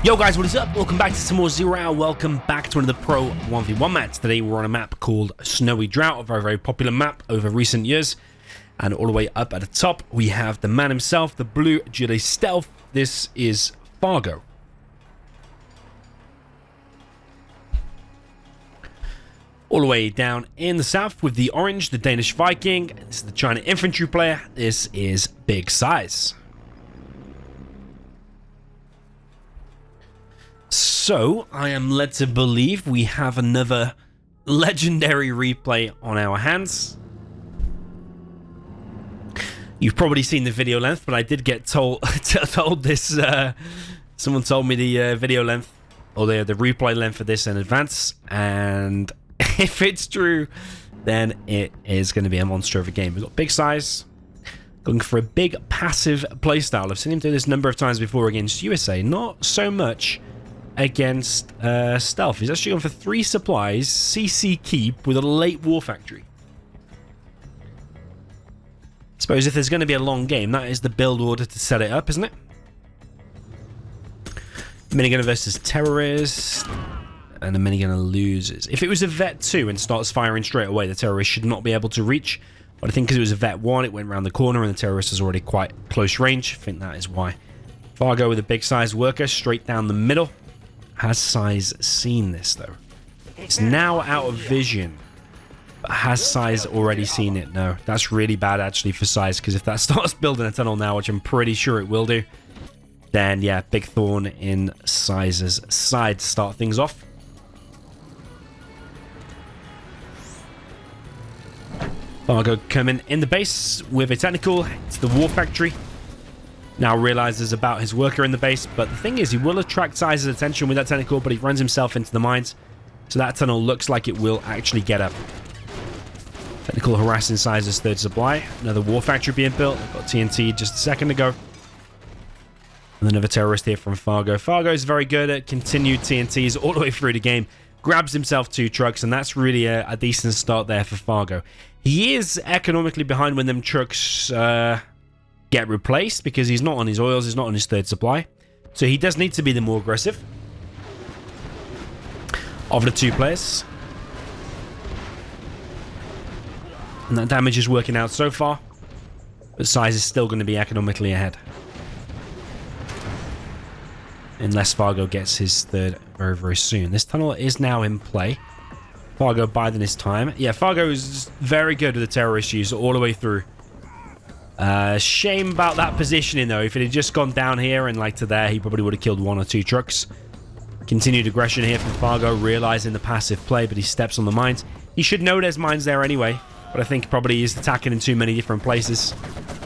Yo guys, what is up? Welcome back to some more Zero Hour. Welcome back to another Pro 1v1 match. Today we're on a map called Snowy Drought, a very, very popular map over recent years. And all the way up at the top, we have the man himself, the blue Gilly Stealth. This is Fargo. All the way down in the south with the orange, the Danish Viking. This is the China infantry player. This is BiG SiZe. So, I am led to believe we have another legendary replay on our hands. You've probably seen the video length, but I did get told this. Someone told me the video length, or the replay length for this in advance, and if it's true, then it is going to be a monster of a game. We've got BiG SiZe going for a big passive playstyle. I've seen him do this a number of times before against USA, not so much against Stealth. He's actually gone for 3 supplies, CC Keep with a late War Factory. Suppose if there's going to be a long game, that is the build order to set it up, isn't it? Minigun versus Terrorist, and the Minigun loses. If it was a Vet 2 and starts firing straight away, the Terrorist should not be able to reach. But I think because it was a Vet 1, it went around the corner and the Terrorist is already quite close range. I think that is why. Fargo with a BiG SiZe worker straight down the middle. Has SiZe seen this, though? It's now out of vision. But has SiZe already seen it? No. That's really bad, actually, for SiZe, because if that starts building a tunnel now, which I'm pretty sure it will do, then, yeah, big thorn in SiZe's side to start things off. Fargo coming in the base with a technical. It's the War Factory. Now realizes about his worker in the base, but the thing is, he will attract SiZe's attention with that technical, but he runs himself into the mines, so that tunnel looks like it will actually get up. Technical harassing SiZe's third supply. Another War Factory being built. They've got TNT just a second ago. And another Terrorist here from Fargo. Fargo is very good at continued TNTs all the way through the game. Grabs himself 2 trucks, and that's really a decent start there for Fargo. He is economically behind when them trucks get replaced, because he's not on his oils, he's not on his third supply. So he does need to be the more aggressive of the 2 players. And that damage is working out so far. But SiZe is still going to be economically ahead. Unless Fargo gets his third very, very soon. This tunnel is now in play. Fargo biding his time. Yeah, Fargo is very good with the Terrorist use all the way through. Shame about that positioning, though. If it had just gone down here and like to there, he probably would have killed 1 or 2 trucks. Continued aggression here from Fargo, realizing the passive play, but he steps on the mines. He should know there's mines there anyway, but I think probably he's attacking in too many different places.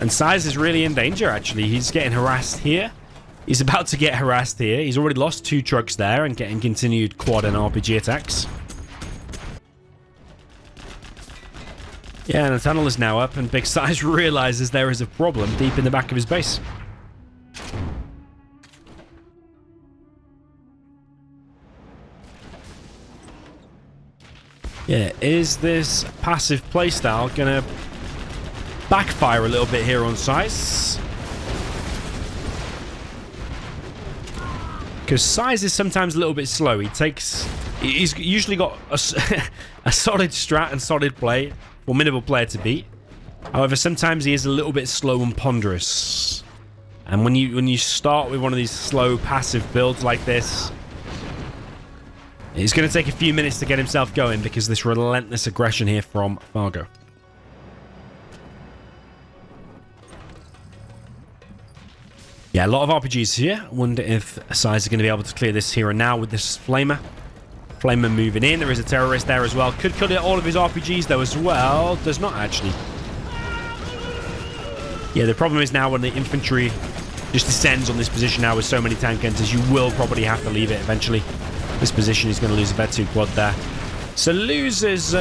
And SiZe is really in danger, actually. He's getting harassed here. He's about to get harassed here. He's already lost 2 trucks there and getting continued quad and RPG attacks. Yeah, and the tunnel is now up, and BiG SiZe realizes there is a problem deep in the back of his base. Yeah, is this passive playstyle gonna backfire a little bit here on SiZe? Because SiZe is sometimes a little bit slow. He's usually got a solid strat and solid play. Formidable player to beat. However, sometimes he is a little bit slow and ponderous. And when you start with one of these slow passive builds like this, it's going to take a few minutes to get himself going because of this relentless aggression here from Fargo. Yeah, a lot of RPGs here. I wonder if SiZe is going to be able to clear this here and now with this Flamer. Flamer moving in. There is a Terrorist there as well. Could clear all of his RPGs though as well. Does not actually. Yeah, the problem is now when the infantry just descends on this position now with so many tank hunters, you will probably have to leave it eventually. This position is going to lose a Vet 2 quad there. So loses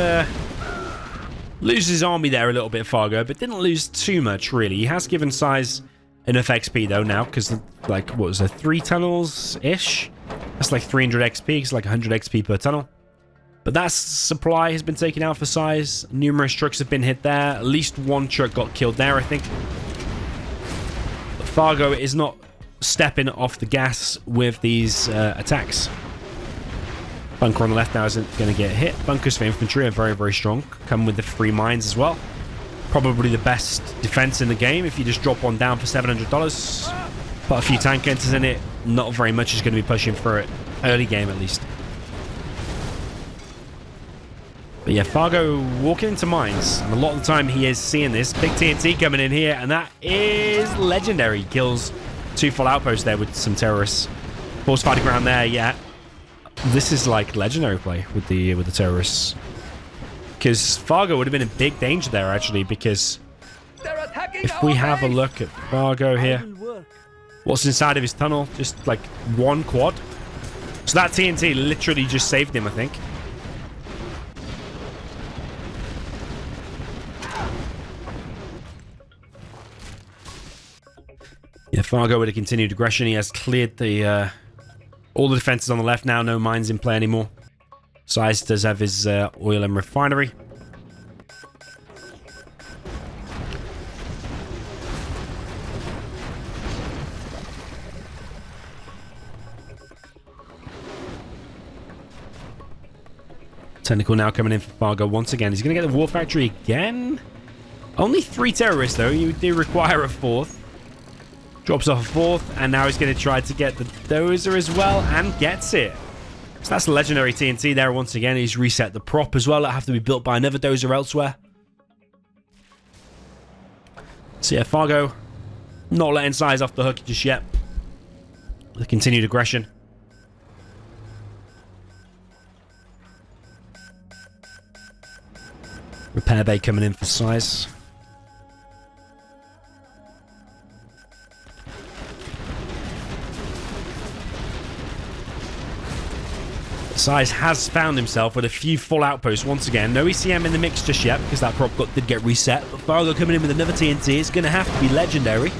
his army there a little bit, Fargo, but didn't lose too much really. He has given SiZe enough XP though now, because like, what was there, 3 tunnels-ish? That's like 300 XP, it's like 100 XP per tunnel. But that supply has been taken out for SiZe. Numerous trucks have been hit there. At least 1 truck got killed there, I think. But Fargo is not stepping off the gas with these attacks. Bunker on the left now isn't going to get hit. Bunkers for infantry are very, very strong. Come with the free mines as well. Probably the best defense in the game if you just drop one down for $700. Put a few tank enters in it. Not very much is going to be pushing for it. Early game, at least. But yeah, Fargo walking into mines. And a lot of the time he is seeing this. Big TNT coming in here. And that is legendary. Kills 2 full outposts there with some terrorists. Force fighting ground there, yeah. This is like legendary play with the terrorists. Because Fargo would have been in big danger there, actually. Because if we have a look at Fargo here. What's inside of his tunnel? Just like 1 quad. So that TNT literally just saved him, I think. Yeah, Fargo with a continued aggression. He has cleared the all the defenses on the left now. No mines in play anymore. SiZe does have his oil and refinery. Technical now coming in for Fargo once again. He's going to get the war factory again. Only 3 terrorists, though. You do require a 4th. Drops off a 4th, and now he's going to try to get the dozer as well, and gets it. So that's legendary TNT there once again. He's reset the prop as well. That'll have to be built by another dozer elsewhere. So yeah, Fargo not letting SiZe off the hook just yet. The continued aggression. Repair bay coming in for SiZe. SiZe has found himself with a few full outposts once again. No ECM in the mix just yet because that prop did get reset. But Fargo coming in with another TNT. It's going to have to be legendary.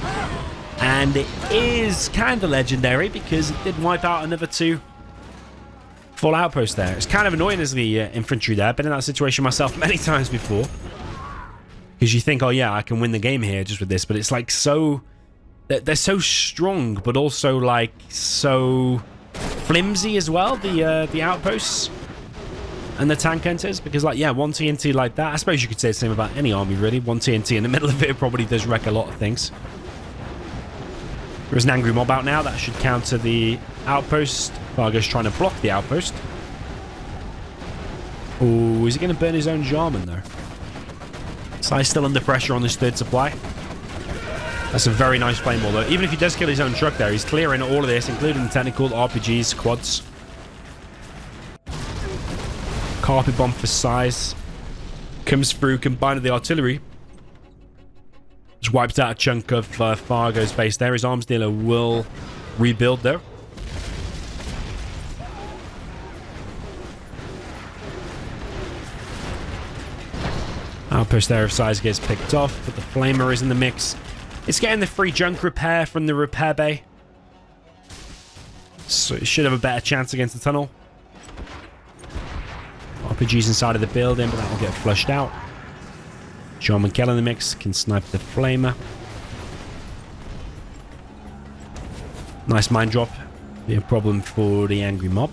And it is kind of legendary because it did wipe out another 2 full outposts there. It's kind of annoying as the infantry there. I've been in that situation myself many times before. Because you think, oh yeah, I can win the game here just with this. But it's like so... They're so strong, but also like so... flimsy as well, the outposts and the tank enters, because like, yeah, 1 TNT like that, I suppose you could say the same about any army really. 1 TNT in the middle of it probably does wreck a lot of things. There's an angry mob out now that should counter the outpost. Fargo's trying to block the outpost. Oh, is he going to burn his own Jarman though? SiZe still under pressure on this 3rd supply. That's a very nice flame ball, though. Even if he does kill his own truck there, he's clearing all of this, including the technical, RPGs, quads. Carpet bomb for SiZe. Comes through, combined with the artillery. Just wiped out a chunk of Fargo's base there. His arms dealer will rebuild, though. Outpost there if SiZe gets picked off, but the flamer is in the mix. It's getting the free junk repair from the repair bay. So it should have a better chance against the tunnel. RPG's inside of the building, but that will get flushed out. John McKell in the mix can snipe the flamer. Nice mine drop. Be a problem for the angry mob.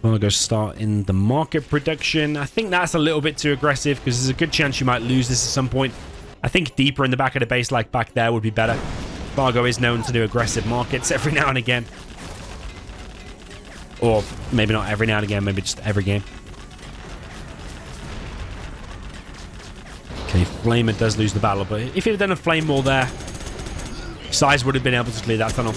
Fargo start in the market production. I think that's a little bit too aggressive because there's a good chance you might lose this at some point. I think deeper in the back of the base, like back there, would be better. Fargo is known to do aggressive markets every now and again. Or maybe not every now and again, maybe just every game. Okay, Flamer does lose the battle, but if he had done a flame wall there, SiZe would have been able to clear that tunnel.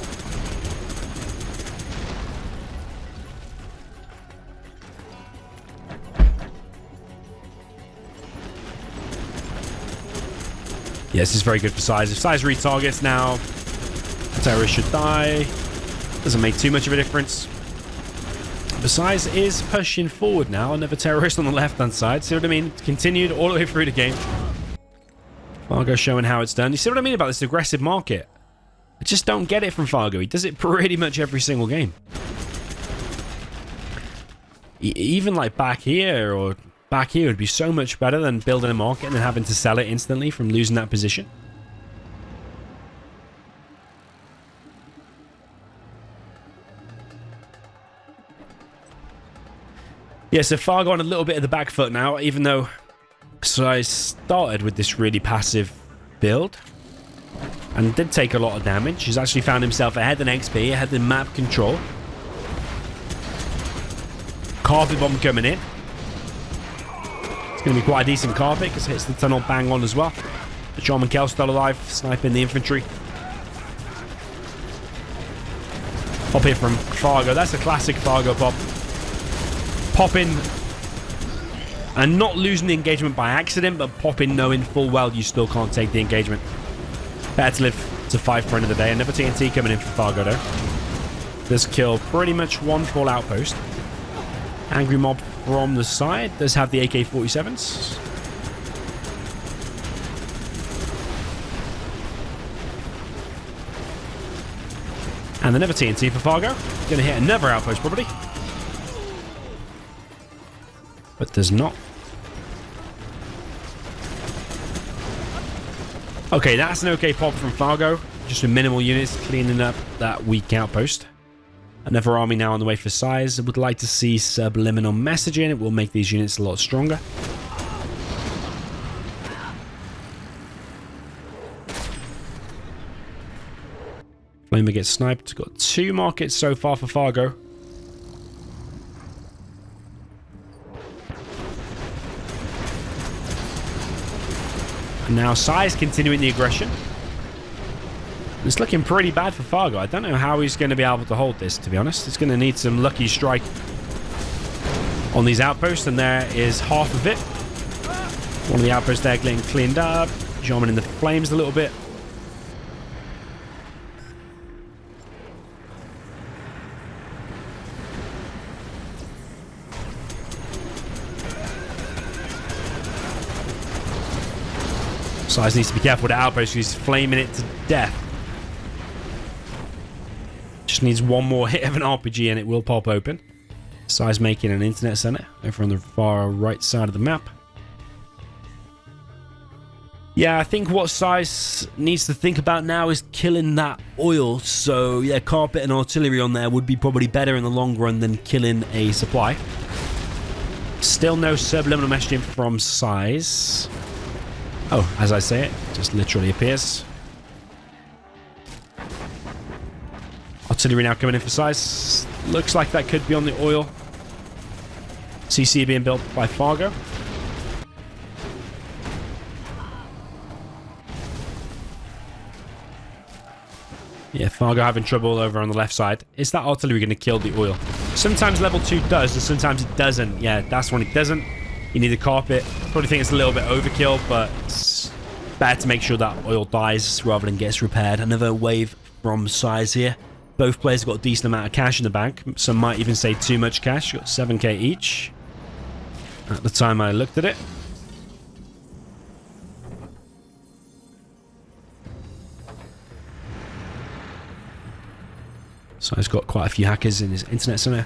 Yeah, this is very good for SiZe. If SiZe retargets now, the terrorist should die. Doesn't make too much of a difference. But SiZe is pushing forward now. Another terrorist on the left-hand side. See what I mean? It's continued all the way through the game. Fargo showing how it's done. You see what I mean about this aggressive market? I just don't get it from Fargo. He does it pretty much every single game. Even like back here or... back here would be so much better than building a market and then having to sell it instantly from losing that position. Yeah, so Fargo on a little bit of the back foot now, even though SiZe started with this really passive build and did take a lot of damage. He's actually found himself ahead in XP, ahead in map control. Carpet bomb coming in. It's going to be quite a decent carpet because it hits the tunnel bang on as well. The Shaman Kel still alive, sniping the infantry. Pop here from Fargo. That's a classic Fargo pop. Pop in and not losing the engagement by accident, but pop in knowing full well you still can't take the engagement. Better to live to 5 for another day. Another TNT coming in for Fargo though. Does kill pretty much one full outpost. Angry mob from the side. Does have the AK-47s. And another TNT for Fargo. Going to hit another outpost probably. But does not. Okay, that's an okay pop from Fargo. Just with minimal units cleaning up that weak outpost. Another army now on the way for SiZe. I would like to see subliminal messaging. It will make these units a lot stronger. Flamer gets sniped. Got 2 markets so far for Fargo. And now SiZe continuing the aggression. It's looking pretty bad for Fargo. I don't know how he's going to be able to hold this, to be honest. It's going to need some lucky strike on these outposts, and there is half of it. One of the outposts there getting cleaned up. Jamming in the flames a little bit. SiZe needs to be careful with the outpost. He's flaming it to death. Just needs one more hit of an RPG and it will pop open. SiZe making an internet center over on the far right side of the map. Yeah, I think what SiZe needs to think about now is killing that oil. So yeah, carpet and artillery on there would be probably better in the long run than killing a supply. Still no subliminal messaging from SiZe. Oh, as I say it, just literally appears. Artillery now coming in for SiZe. Looks like that could be on the oil. CC being built by Fargo. Yeah, Fargo having trouble over on the left side. Is that artillery going to kill the oil? Sometimes level 2 does, and sometimes it doesn't. Yeah, that's when it doesn't. You need a carpet. Probably think it's a little bit overkill, but it's better to make sure that oil dies rather than gets repaired. Another wave from SiZe here. Both players have got a decent amount of cash in the bank. Some might even say too much cash. Got 7k each at the time I looked at it. So he's got quite a few hackers in his internet center.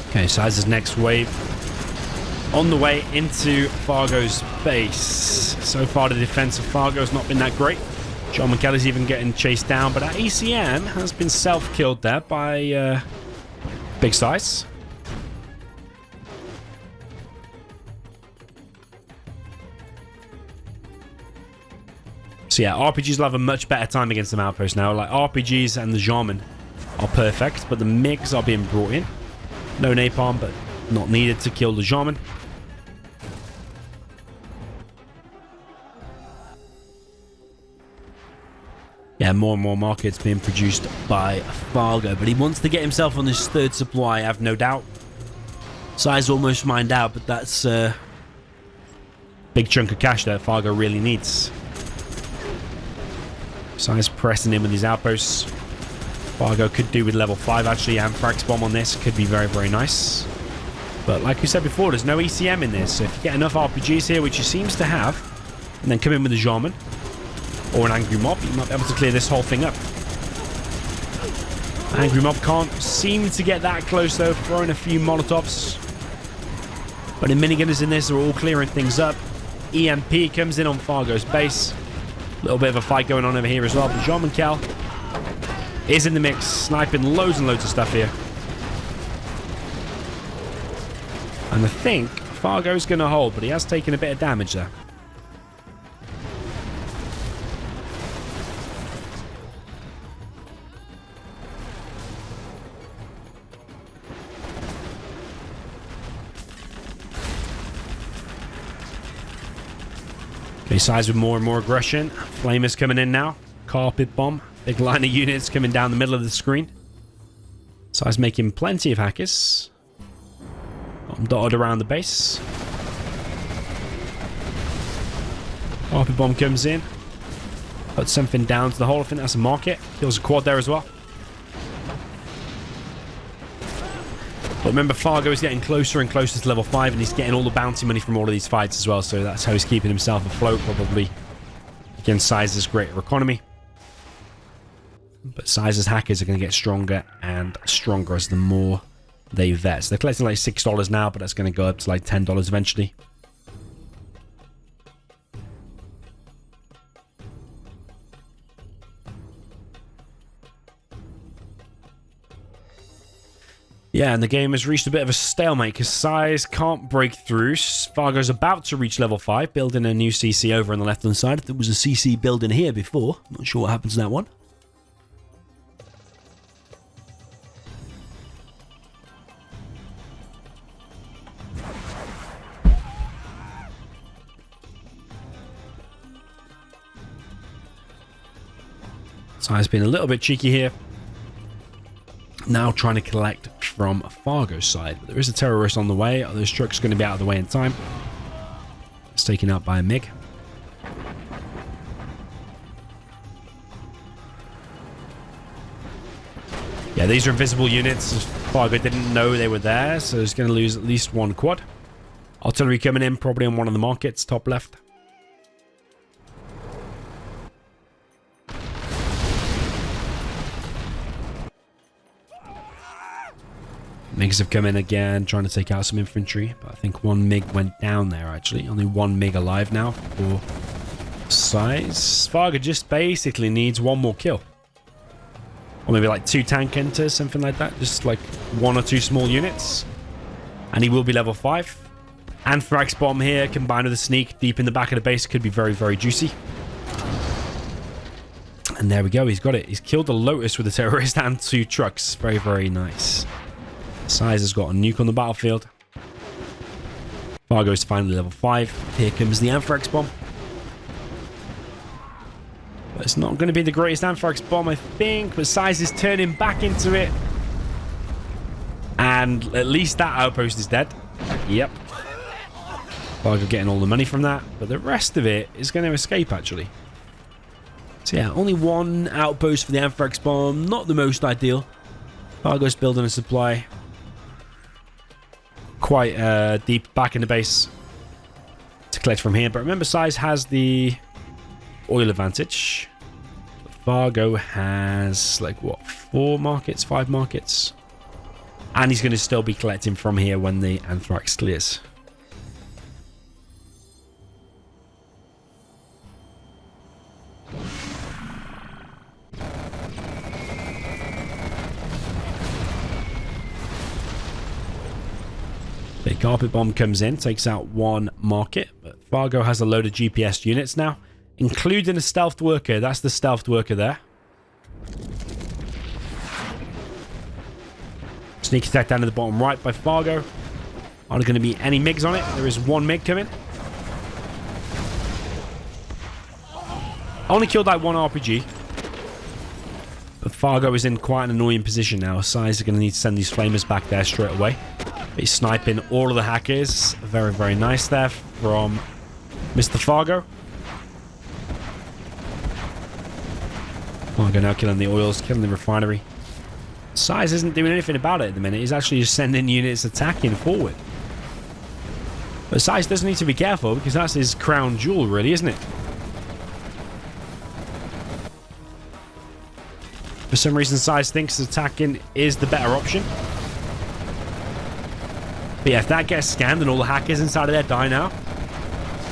Okay, SiZe's next wave on the way into Fargo's base. So far, the defense of Fargo has not been that great. John McKellar's even getting chased down, but our ECM has been self-killed there by Big SiZe. So yeah, RPGs will have a much better time against some outposts now. Like RPGs and the Jarman are perfect, but the MiGs are being brought in. No napalm, but not needed to kill the Jarman. Yeah, more and more markets being produced by Fargo, but he wants to get himself on his third supply, I have no doubt. SiZe almost mined out, but that's a big chunk of cash that Fargo really needs. SiZe pressing in with his outposts. Fargo could do with level 5 actually, and Frax Bomb on this could be very, very nice. But like we said before, there's no ECM in this, so if you get enough RPGs here, which he seems to have, and then come in with a Jarman or an Angry Mob, you might be able to clear this whole thing up. Angry Mob can't seem to get that close though, throwing a few Molotovs. But the minigunners in this are all clearing things up. EMP comes in on Fargo's base. A little bit of a fight going on over here as well, but Jarman Cal is in the mix, sniping loads and loads of stuff here. And I think Fargo's going to hold, but he has taken a bit of damage there. Okay, SiZe with more and more aggression. Flamers coming in now. Carpet Bomb. Big line of units coming down the middle of the screen. SiZe making plenty of hackers. I'm dotted around the base. Carpet Bomb comes in. Puts something down to the hole. I think that's a market. Kills a quad there as well. But remember, Fargo is getting closer and closer to level 5, and he's getting all the bounty money from all of these fights as well, so that's how he's keeping himself afloat, probably against SiZe's greater economy. But SiZe's hackers are going to get stronger and stronger as the more they vet. So they're collecting like $6 now, but that's going to go up to like $10 eventually. Yeah, and the game has reached a bit of a stalemate because SiZe can't break through. Fargo's about to reach level 5, building a new CC over on the left-hand side. There was a CC build in here before. Not sure what happened to that one. SiZe's been a little bit cheeky here. Now trying to collect from Fargo's side. But there is a terrorist on the way. Those trucks are going to be out of the way in time. It's taken out by a MiG. Yeah, these are invisible units. Fargo didn't know they were there, so it's going to lose at least one quad. Artillery coming in, probably on one of the markets, top left. MiGs have come in again, trying to take out some infantry, but I think one MiG went down there, actually. Only one MiG alive now for SiZe. Fargo just basically needs one more kill. Or maybe like 2 tank enters, something like that. Just like 1 or 2 small units. And he will be level 5. And Frax Bomb here, combined with a sneak deep in the back of the base, could be very, very juicy. And there we go, he's got it. He's killed the Lotus with a terrorist and 2 trucks. Very, very nice. SiZe has got a nuke on the battlefield. Fargo is finally level 5. Here comes the Anthrax Bomb. But it's not going to be the greatest Anthrax Bomb, I think. But SiZe is turning back into it. And at least that outpost is dead. Yep. Fargo getting all the money from that. But the rest of it is going to escape, actually. So yeah, only one outpost for the Anthrax Bomb. Not the most ideal. Fargo's building a supply quite deep back in the base to collect from here. But remember, SiZe has the oil advantage. Fargo has like what, 4 markets, 5 markets, and he's going to still be collecting from here when the Anthrax clears. The Carpet Bomb comes in, takes out 1 market, but Fargo has a load of GPS units now, including a stealthed worker. That's the stealthed worker there. Sneak attack down to the bottom right by Fargo. Aren't going to be any MiGs on it. There is 1 MiG coming. Only killed that 1 RPG. But Fargo is in quite an annoying position now. SiZe are going to need to send these flamers back there straight away. He's sniping all of the hackers. Very, very nice there from Mr. Fargo. Fargo now killing the oils, killing the refinery. SiZe isn't doing anything about it at the minute. He's actually just sending units attacking forward. But SiZe does need to be careful because that's his crown jewel, really, isn't it? For some reason, SiZe thinks attacking is the better option. But yeah, if that gets scanned and all the hackers inside of there die now,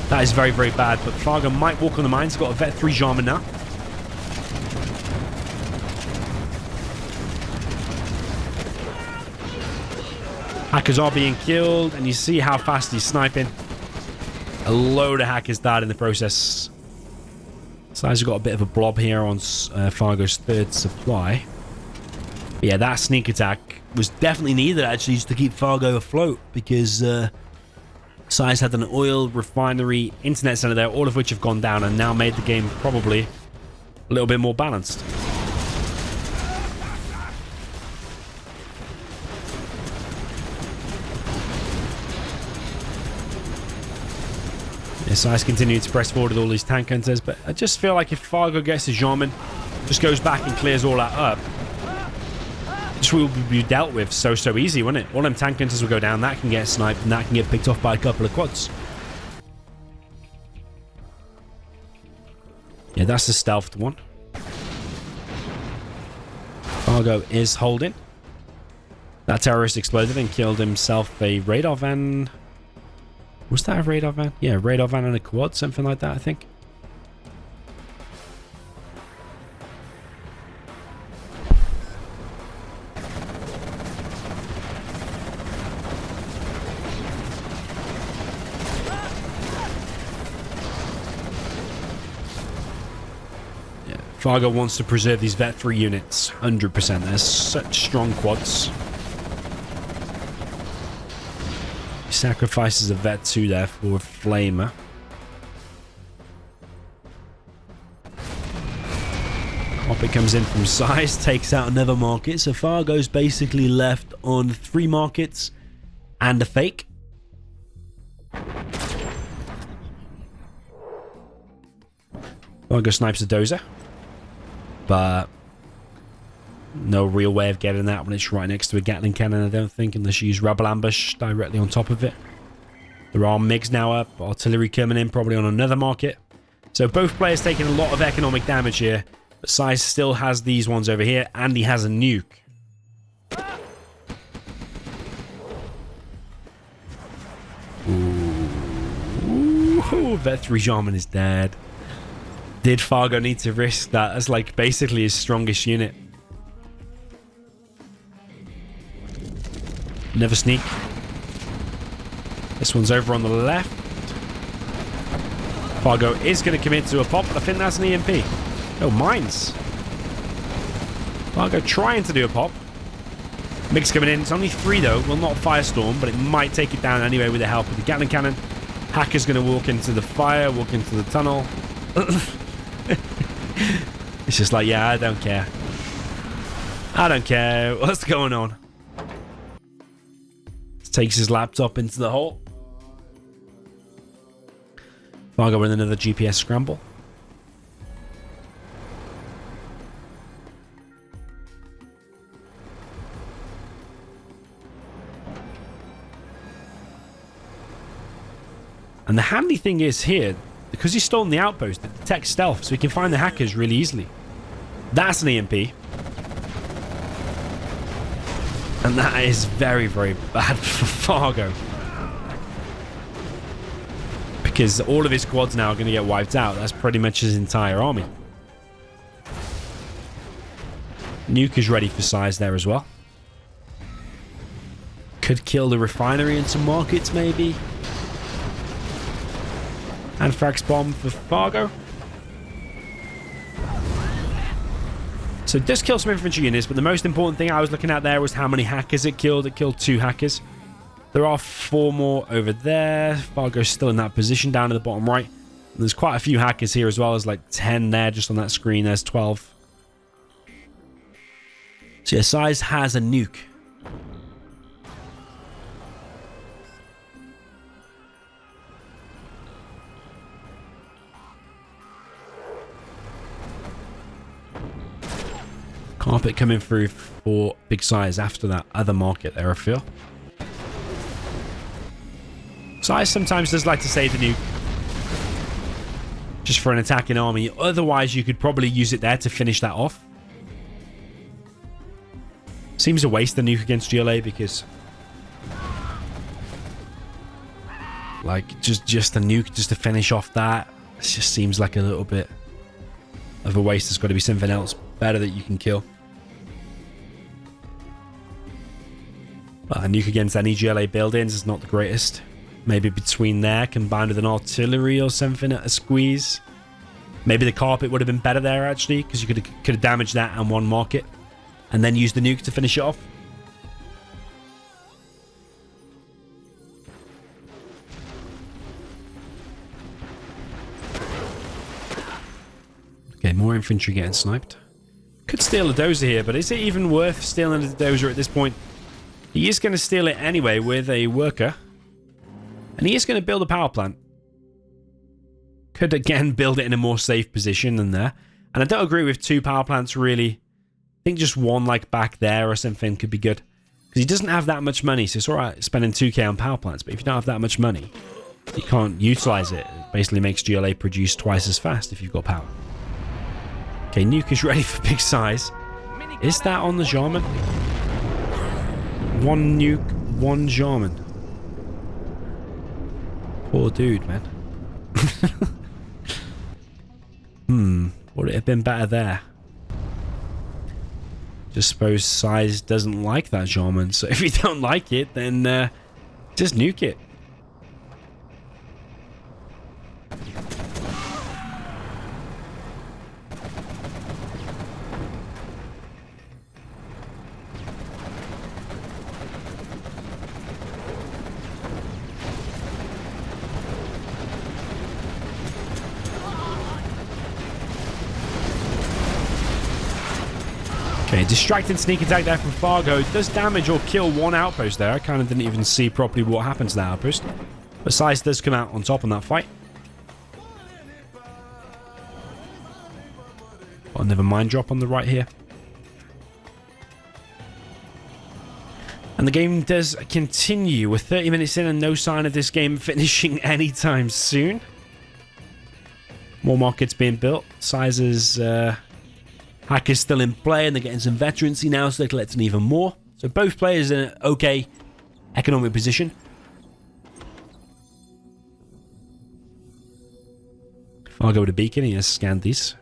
that is very, very bad. But Fargo might walk on the mines. He's got a Vet 3 Jarman now. Hackers are being killed, and you see how fast he's sniping. A load of hackers died in the process. SiZe got a bit of a blob here on Fargo's third supply. But yeah, that sneak attack was definitely needed, actually, just to keep Fargo afloat, because SiZe had an oil, refinery, internet center there, all of which have gone down and now made the game probably a little bit more balanced. Yeah, SiZe continue to press forward with all these tank hunters, but I just feel like if Fargo gets his Jarman, just goes back and clears all that up, this will be dealt with so easy, won't it? All them tank hunters will go down, that can get sniped, and that can get picked off by a couple of quads. Yeah, that's the stealthed one. Fargo is holding. That terrorist exploded and killed himself a radar van. Was that a radar van? Yeah, a radar van and a quad, something like that, I think. Fargo wants to preserve these Vet 3 units, 100%. They're such strong quads. He sacrifices a Vet 2 there for a Flamer. Hoppit comes in from SiZe, takes out another market. So Fargo's basically left on 3 markets and a fake. Fargo snipes a dozer. But no real way of getting that when it's right next to a Gatling cannon, I don't think, unless you use Rebel Ambush directly on top of it. There are MiGs now up, artillery coming in probably on another market. So both players taking a lot of economic damage here, but SiZe still has these ones over here, and he has a nuke. Ooh, Vet 3 Jarman is dead. Did Fargo need to risk that as like basically his strongest unit? Never sneak. This one's over on the left. Fargo is going to commit to a pop, but I think that's an EMP. Oh, mines. Fargo trying to do a pop. MiG's coming in. It's only 3 though. Well, not Firestorm, but it might take it down anyway with the help of the Gatling cannon. Hacker's going to walk into the fire, walk into the tunnel. It's just like, yeah, I don't care. I don't care. What's going on? Takes his laptop into the hole. Fargo with another GPS scramble. And the handy thing is here, because he's stolen the outpost, it detects stealth, so he can find the hackers really easily. That's an EMP. And that is very, very bad for Fargo. Because all of his quads now are going to get wiped out. That's pretty much his entire army. Nuke is ready for SiZe there as well. Could kill the refinery in some markets, maybe. Anthrax bomb for Fargo. So it does kill some infantry units, but the most important thing I was looking at there was how many hackers it killed. It killed 2 hackers. There are 4 more over there. Fargo's still in that position down at the bottom right. And there's quite a few hackers here as well. There's like 10 there just on that screen. There's 12. So yeah, SiZe has a nuke. Carpet coming through for big SiZe after that other market there, I feel. SiZe sometimes does like to save the nuke just for an attacking army. Otherwise, you could probably use it there to finish that off. Seems a waste, the nuke against GLA, because like just a nuke just to finish off that, it just seems like a little bit of a waste. There's got to be something else better that you can kill. But a nuke against any GLA buildings is not the greatest. Maybe between there, combined with an artillery or something at a squeeze. Maybe the carpet would have been better there, actually, because you could have damaged that and one market. And then use the nuke to finish it off. Okay, more infantry getting sniped. Could steal a dozer here, but is it even worth stealing the dozer at this point? He is going to steal it anyway with a worker. And he is going to build a power plant. Could again build it in a more safe position than there. And I don't agree with 2 power plants really. I think just one like back there or something could be good. Because he doesn't have that much money. So it's alright spending 2k on power plants. But if you don't have that much money, you can't utilize it. It basically makes GLA produce twice as fast if you've got power. Okay, nuke is ready for big SiZe. Is that on the Jarman? 1 nuke, 1 Jarman. Poor dude, man. Would it have been better there? Just suppose SiZe doesn't like that Jarman. So if you don't like it, then just nuke it. Okay, distracting sneak attack there from Fargo. Does damage or kill 1 outpost there. I kind of didn't even see properly what happened to that outpost. But SiZe does come out on top on that fight. Got another mine drop on the right here. And the game does continue. We're 30 minutes in and no sign of this game finishing anytime soon. More markets being built. SiZe's hack is still in play and they're getting some veterancy now, so they're collecting even more. So both players in an okay economic position. Fargo with a beacon, he has scanned these.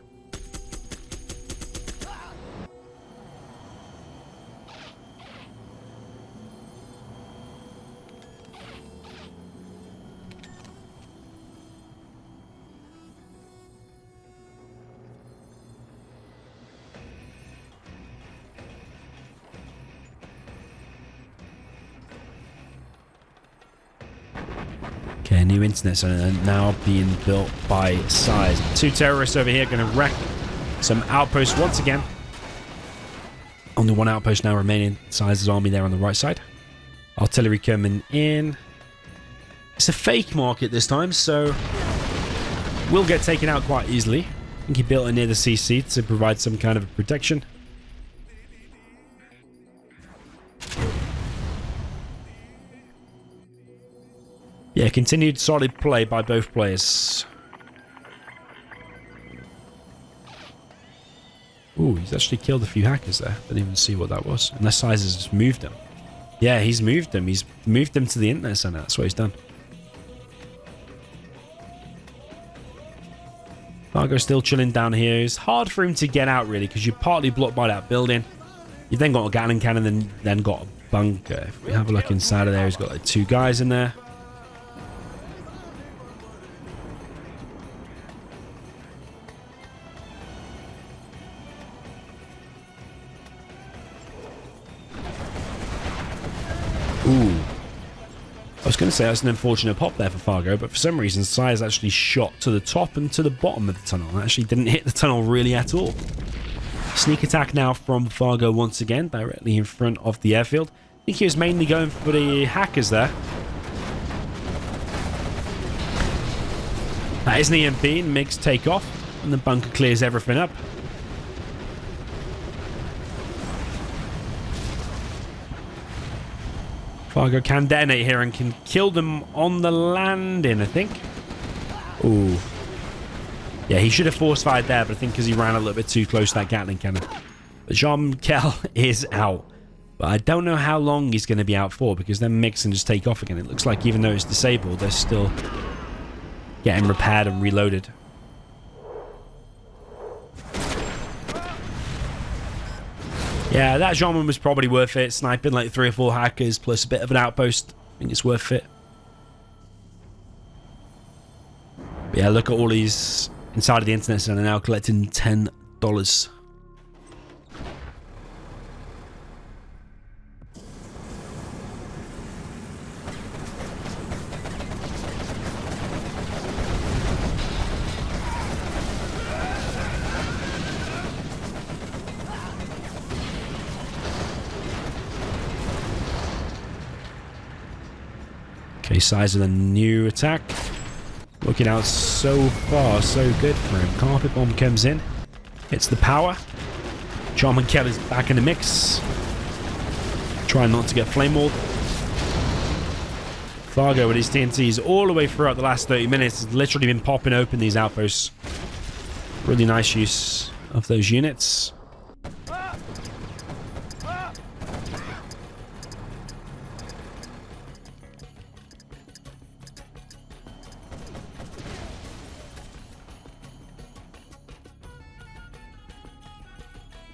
Okay, new internet center now being built by SiZe. 2 terrorists over here going to wreck some outposts once again. Only 1 outpost now remaining. SiZe's army there on the right side. Artillery coming in. It's a fake market this time, so will get taken out quite easily. I think he built it near the CC to provide some kind of protection. Yeah, continued solid play by both players. Ooh, he's actually killed a few hackers there. Didn't even see what that was. Unless SiZe has just moved them. Yeah, he's moved them. He's moved them to the internet center. That's what he's done. Fargo's still chilling down here. It's hard for him to get out, really, because you're partly blocked by that building. You've then got a Gatling cannon and then got a bunker. If we have a look inside of there, he's got like 2 guys in there. Ooh. I was going to say that's an unfortunate pop there for Fargo, but for some reason SiZe actually shot to the top and to the bottom of the tunnel. It actually didn't hit the tunnel really at all. Sneak attack now from Fargo once again, directly in front of the airfield. I think he was mainly going for the hackers there. That is an EMP, and MiGs take off, and the bunker clears everything up. Fargo can detonate here and can kill them on the landing, I think. Ooh. Yeah, he should have force fired there, but I think because he ran a little bit too close to that Gatling cannon. But Jean-Michel is out. But I don't know how long he's going to be out for, because then MiGs can just take off again. It looks like even though it's disabled, they're still getting repaired and reloaded. Yeah, that Jean was probably worth it. Sniping like 3 or 4 hackers plus a bit of an outpost. I think it's worth it. But yeah, look at all these inside of the internet center now collecting $10. Okay, SiZe with a new attack. Looking out so far, so good for him. Carpet bomb comes in. Hits the power. Jean-Michel is back in the mix. Trying not to get flame walled. Fargo with his TNTs all the way throughout the last 30 minutes has literally been popping open these outposts. Really nice use of those units.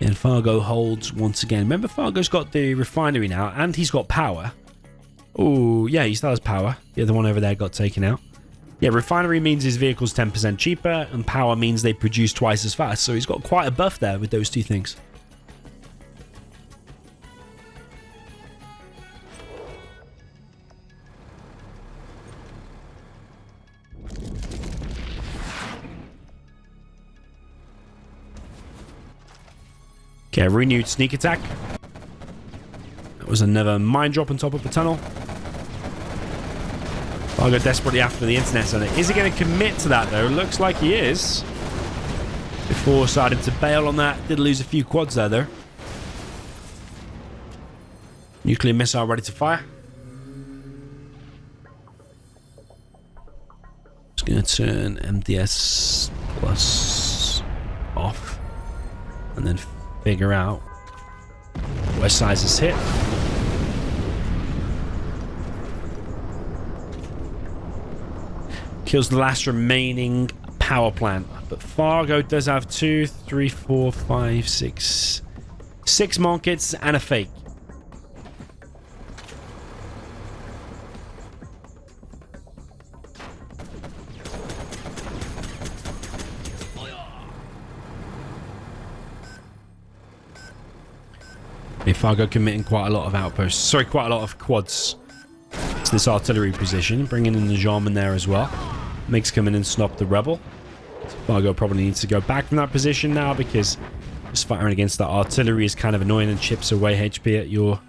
And Fargo holds once again. Remember, Fargo's got the refinery now, and he's got power. Oh, yeah, he still has power. The other one over there got taken out. Yeah, refinery means his vehicle's 10% cheaper, and power means they produce twice as fast. So he's got quite a buff there with those two things. Okay, renewed sneak attack. That was another mine drop on top of the tunnel. Fargo desperately after the internet center. Is he going to commit to that, though? Looks like he is. Before starting to bail on that. Did lose a few quads there, though. Nuclear missile ready to fire. Just going to turn MDS plus off. And then figure out where SiZe is hit. Kills the last remaining power plant. But Fargo does have 2, 3, 4, 5, 6. 6 markets and a fake. Fargo committing quite a lot of outposts. Sorry, quite a lot of quads to this artillery position. Bringing in the Jarman there as well. MiGs come in and stop the rebel. So Fargo probably needs to go back from that position now, because just firing against that artillery is kind of annoying and chips away HP at your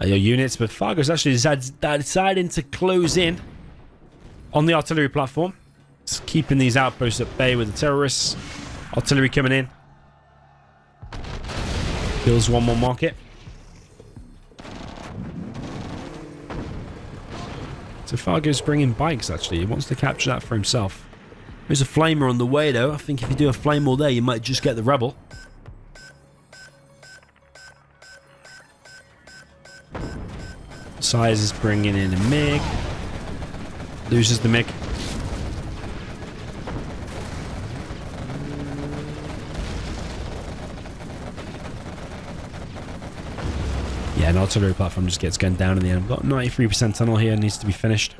units. But Fargo's actually deciding to close in on the artillery platform. Just keeping these outposts at bay with the terrorists. Artillery coming in. Kills one more market. So Fargo's bringing bikes, actually. He wants to capture that for himself. There's a flamer on the way, though. I think if you do a flame all there, you might just get the rebel. SiZe is bringing in a MiG. Loses the MiG. Yeah, an artillery platform just gets gunned down in the end. We've got 93% tunnel here, needs to be finished.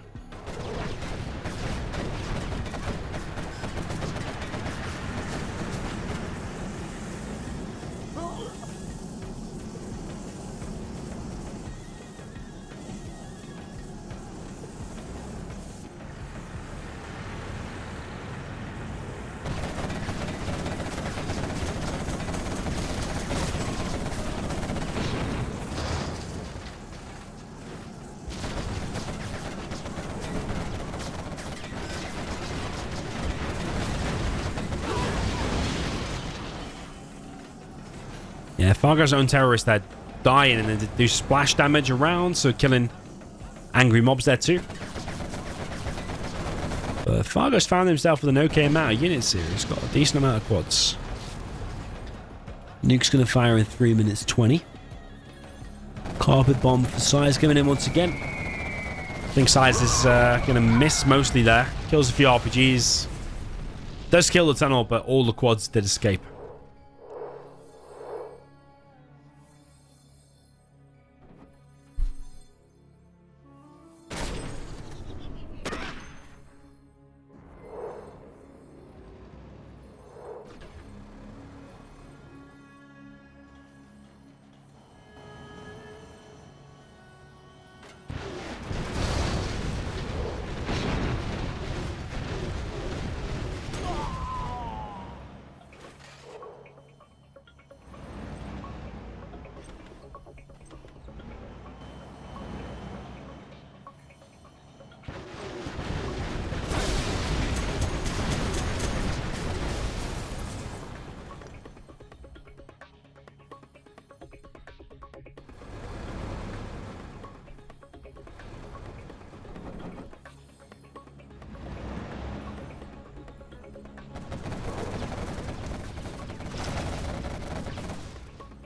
Yeah, Fargo's own terrorists there dying and then they do splash damage around, so killing angry mobs there too. But Fargo's found himself with an okay amount of units here. He's got a decent amount of quads. Nuke's going to fire in 3 minutes 20. Carpet bomb for SiZe coming in once again. I think SiZe is going to miss mostly there. Kills a few RPGs. Does kill the tunnel, but all the quads did escape.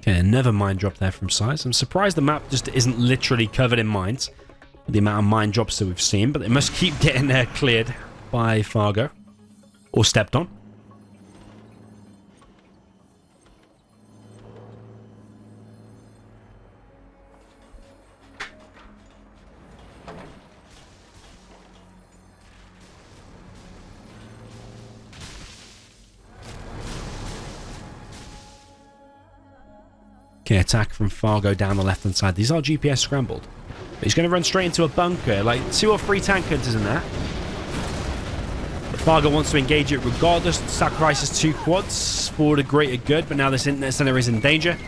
Okay, another mine drop there from SiZe. I'm surprised the map just isn't literally covered in mines. The amount of mine drops that we've seen, but they must keep getting cleared by Fargo. Or stepped on. Okay, attack from Fargo down the left-hand side. These are GPS scrambled. But he's going to run straight into a bunker. Like 2 or 3 tank hunters in there. But Fargo wants to engage it regardless. Sacrifices 2 quads for the greater good. But now this internet center is in danger.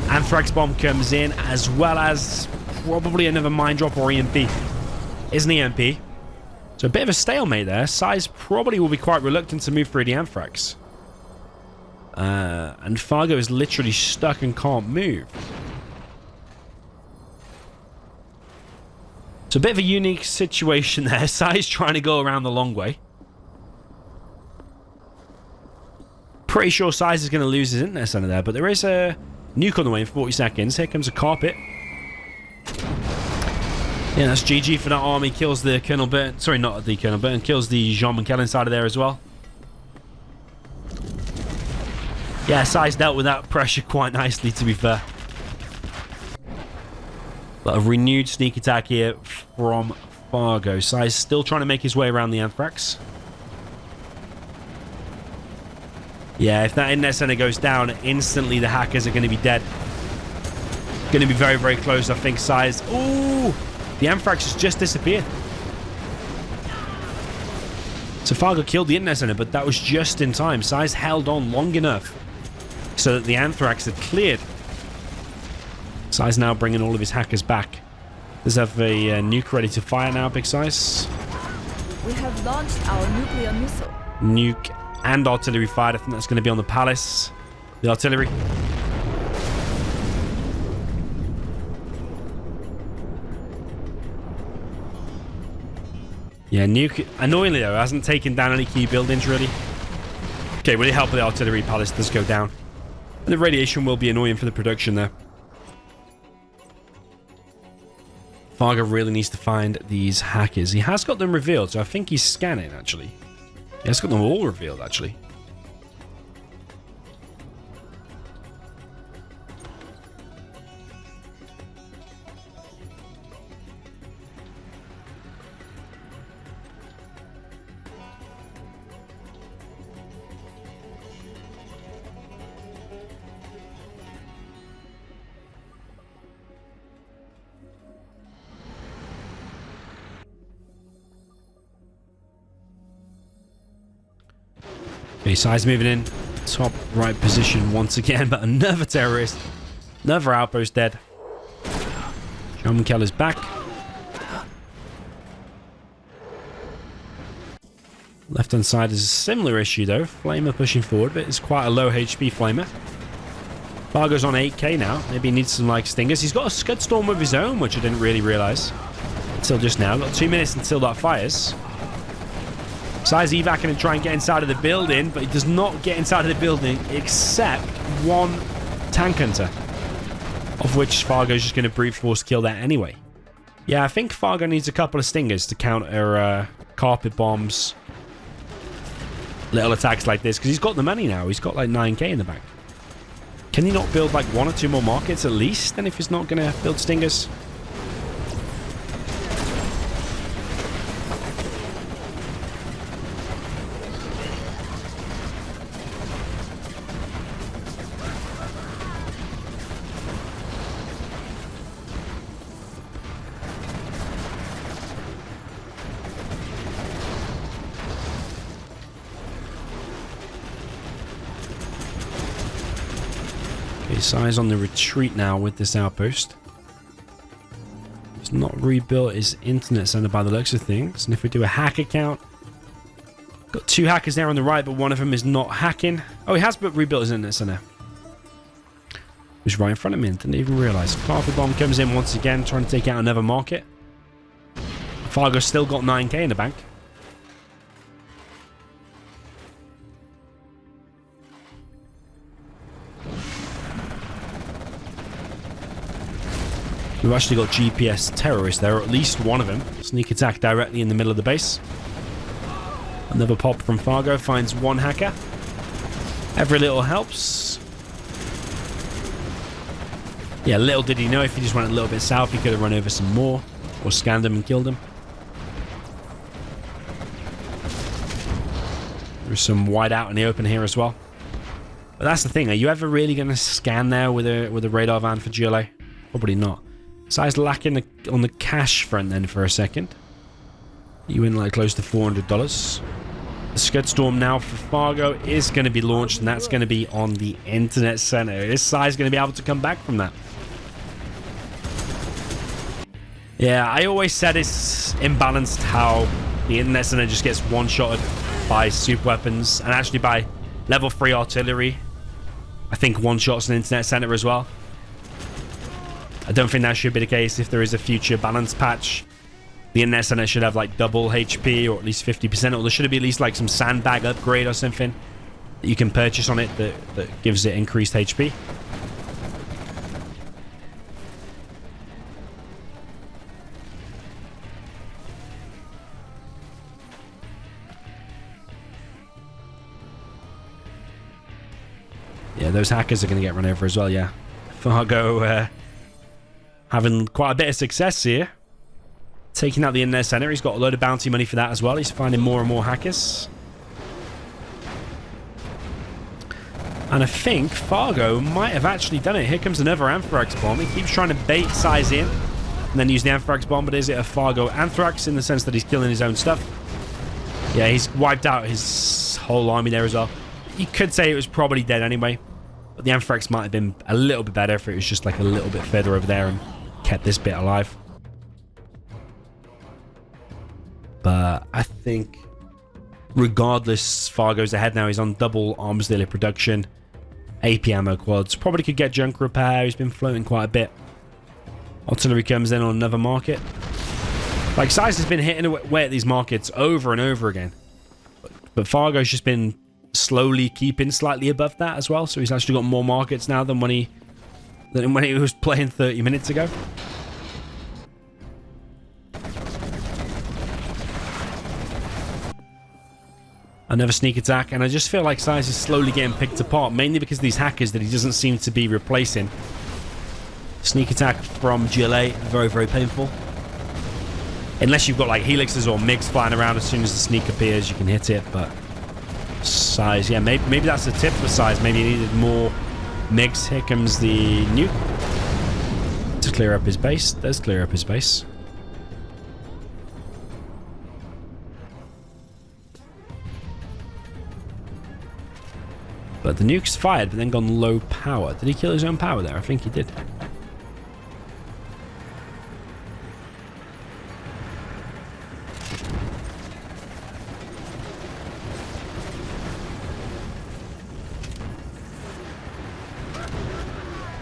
Anthrax bomb comes in, as well as probably another mine drop or EMP. Is an EMP. So a bit of a stalemate there. SiZe probably will be quite reluctant to move through the Anthrax. And Fargo is literally stuck and can't move. It's a bit of a unique situation there. SiZe trying to go around the long way. Pretty sure SiZe is going to lose his internet center there, but there is a nuke on the way in 40 seconds. Here comes a carpet. Yeah, that's GG for that army. Kills the Colonel Burton. Sorry, not the Colonel Burton. Kills the Jean Michel inside of there as well. Yeah, SiZe dealt with that pressure quite nicely, to be fair. But a renewed sneak attack here from Fargo. SiZe still trying to make his way around the Anthrax. Yeah, if that internet center goes down, instantly the hackers are going to be dead. Going to be very, very close, I think. SiZe. Ooh! The Anthrax has just disappeared. So Fargo killed the internet center, but that was just in time. SiZe held on long enough so that the Anthrax had cleared. SiZe now bringing all of his hackers back. Does have a nuke ready to fire now, Big SiZe. We have launched our nuclear missile. Nuke and artillery fired. I think that's going to be on the palace. The artillery. Yeah, nuke, annoyingly though, hasn't taken down any key buildings really. Okay, will it help with the artillery? Palace does go down. And the radiation will be annoying for the production there. Fargo really needs to find these hackers. He has got them revealed, so I think he's scanning, actually. He has got them all revealed, actually. Okay, SiZe moving in. Top right position once again, but another terrorist. Another outpost dead. Jean Michel is back. Left-hand side is a similar issue though. Flamer pushing forward, but it's quite a low HP Flamer. Fargo's on 8k now. Maybe he needs some like stingers. He's got a Scud Storm of his own, which I didn't really realize until just now. Got 2 minutes until that fires. SiZe evac and try and get inside of the building, but he does not get inside of the building except one tank hunter, of which Fargo's just going to brute force kill that anyway. Yeah, I think Fargo needs a couple of stingers to counter carpet bombs, little attacks like this, because he's got the money now. He's got like 9k in the bank. Can he not build like 1 or 2 more markets at least, then, if he's not going to build stingers? SiZe on the retreat now with this outpost. He's not rebuilt his internet center by the looks of things. And if we do a hack account, got 2 hackers there on the right, but one of them is not hacking. Oh, he has rebuilt his internet center. He was right in front of me and didn't even realize. Carpet bomb comes in once again, trying to take out another market. Fargo's still got 9k in the bank. We've actually got GPS terrorists there, or at least one of them. Sneak attack directly in the middle of the base. Another pop from Fargo finds 1 hacker. Every little helps. Yeah, little did he know if he just went a little bit south, he could have run over some more, or scanned them and killed them. There's some wide out in the open here as well. But that's the thing, are you ever really going to scan there with a radar van for GLA? Probably not. SiZe lacking on the cash front then for a second. You win like close to $400. The Scud Storm now for Fargo is going to be launched, and that's going to be on the internet center. Is SiZe going to be able to come back from that? Yeah, I always said it's imbalanced how the internet center just gets one-shotted by super weapons, and actually by level 3 artillery. I think one-shots an internet center as well. I don't think that should be the case if there is a future balance patch. The internet center should have like double HP, or at least 50%, or there should be at least like some sandbag upgrade or something that you can purchase on it that gives it increased HP. Yeah, those hackers are going to get run over as well, yeah. Fargo having quite a bit of success here. Taking out the internet center. He's got a load of bounty money for that as well. He's finding more and more hackers. And I think Fargo might have actually done it. Here comes another Anthrax bomb. He keeps trying to bait SiZe in and then use the Anthrax bomb, but is it a Fargo Anthrax in the sense that he's killing his own stuff? Yeah, he's wiped out his whole army there as well. You could say it was probably dead anyway, but the Anthrax might have been a little bit better if it was just like a little bit further over there and kept this bit alive. But I think regardless, Fargo's ahead now. He's on double arms dealer production, AP ammo quads. Probably could get junk repair. He's been floating quite a bit. Artillery comes in on another market. Like, SiZe has been hitting away at these markets over and over again. But Fargo's just been slowly keeping slightly above that as well. So he's actually got more markets now than when he was playing 30 minutes ago. Another sneak attack, and I just feel like SiZe is slowly getting picked apart, mainly because of these hackers that he doesn't seem to be replacing. Sneak attack from GLA, very, very painful. Unless you've got like helixes or MiGs flying around, as soon as the sneak appears, you can hit it. But SiZe, yeah, maybe that's a tip for SiZe. Maybe he needed more MiGs. Here comes the nuke to clear up his base. Does clear up his base. But the nuke's fired, but then gone low power. Did he kill his own power there? I think he did.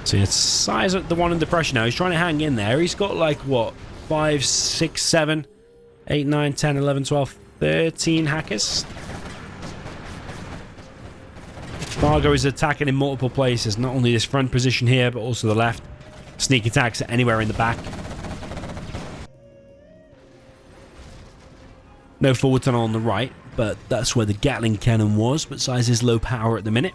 So it's SiZe at the one under pressure now. He's trying to hang in there. He's got like, what, 5, 6, 7, 8, 9, 10, 11, 12, 13 hackers. Fargo is attacking in multiple places. Not only this front position here, but also the left. Sneak attacks anywhere in the back. No forward tunnel on the right, but that's where the Gatling cannon was. But SiZe is low power at the minute.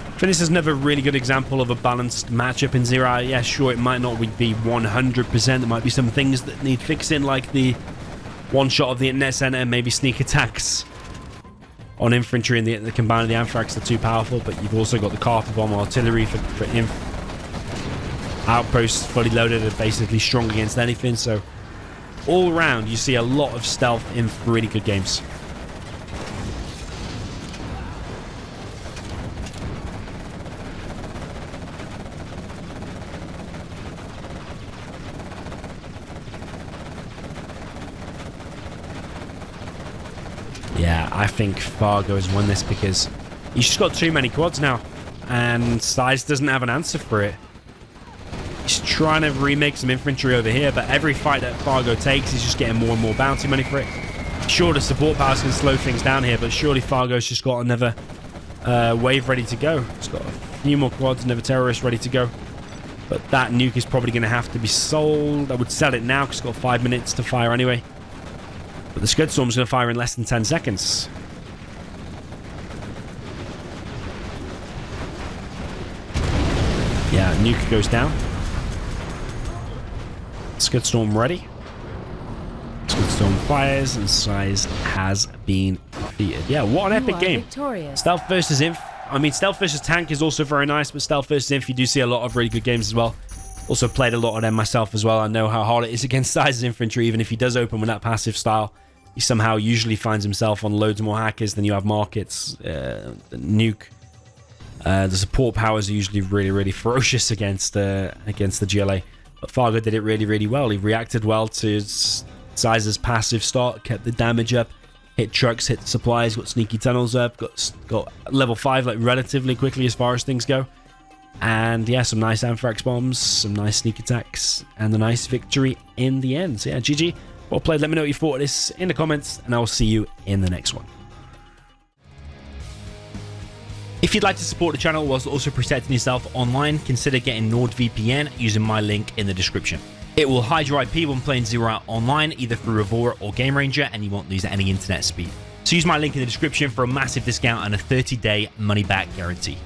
I think this is another really good example of a balanced matchup in Zero. Yeah, sure, it might not be 100%. There might be some things that need fixing, like the one shot of the internet center, maybe sneak attacks on infantry and the combined of the Anthrax are too powerful, but you've also got the Carper Bomb artillery for outposts fully loaded and basically strong against anything. So all around, you see a lot of stealth in really good games. Yeah, I think Fargo has won this because he's just got too many quads now, and SiZe doesn't have an answer for it. He's trying to remake some infantry over here, but every fight that Fargo takes, he's just getting more and more bounty money for it. Sure, the support powers can slow things down here, but surely Fargo's just got another wave ready to go. He's got a few more quads, another terrorist ready to go. But that nuke is probably going to have to be sold. I would sell it now because it's got 5 minutes to fire anyway. But the Scud Storm's going to fire in less than 10 seconds. Yeah, nuke goes down. Scud Storm ready. Scud Storm fires, and SiZe has been defeated. Yeah, what an epic game. Victorious. Stealth versus Inf. I mean, Stealth versus Tank is also very nice, but Stealth versus Inf, you do see a lot of really good games as well. Also played a lot of them myself as well. I know how hard it is against SiZe's infantry, even if he does open with that passive style. He somehow usually finds himself on loads more hackers than you have markets. The nuke. The support powers are usually really, really ferocious against the GLA. But Fargo did it really, really well. He reacted well to SiZe's passive start, kept the damage up, hit trucks, hit supplies, got sneaky tunnels up, got level 5 like relatively quickly as far as things go. And yeah, some nice Anthrax bombs, some nice sneak attacks, and a nice victory in the end. So yeah, GG. Well played. Let me know what you thought of this in the comments, and I will see you in the next one. If you'd like to support the channel whilst also protecting yourself online, consider getting NordVPN using my link in the description. It will hide your IP when playing Zero online, either through Aurora or Game Ranger, and you won't lose any internet speed. So use my link in the description for a massive discount and a 30-day money-back guarantee.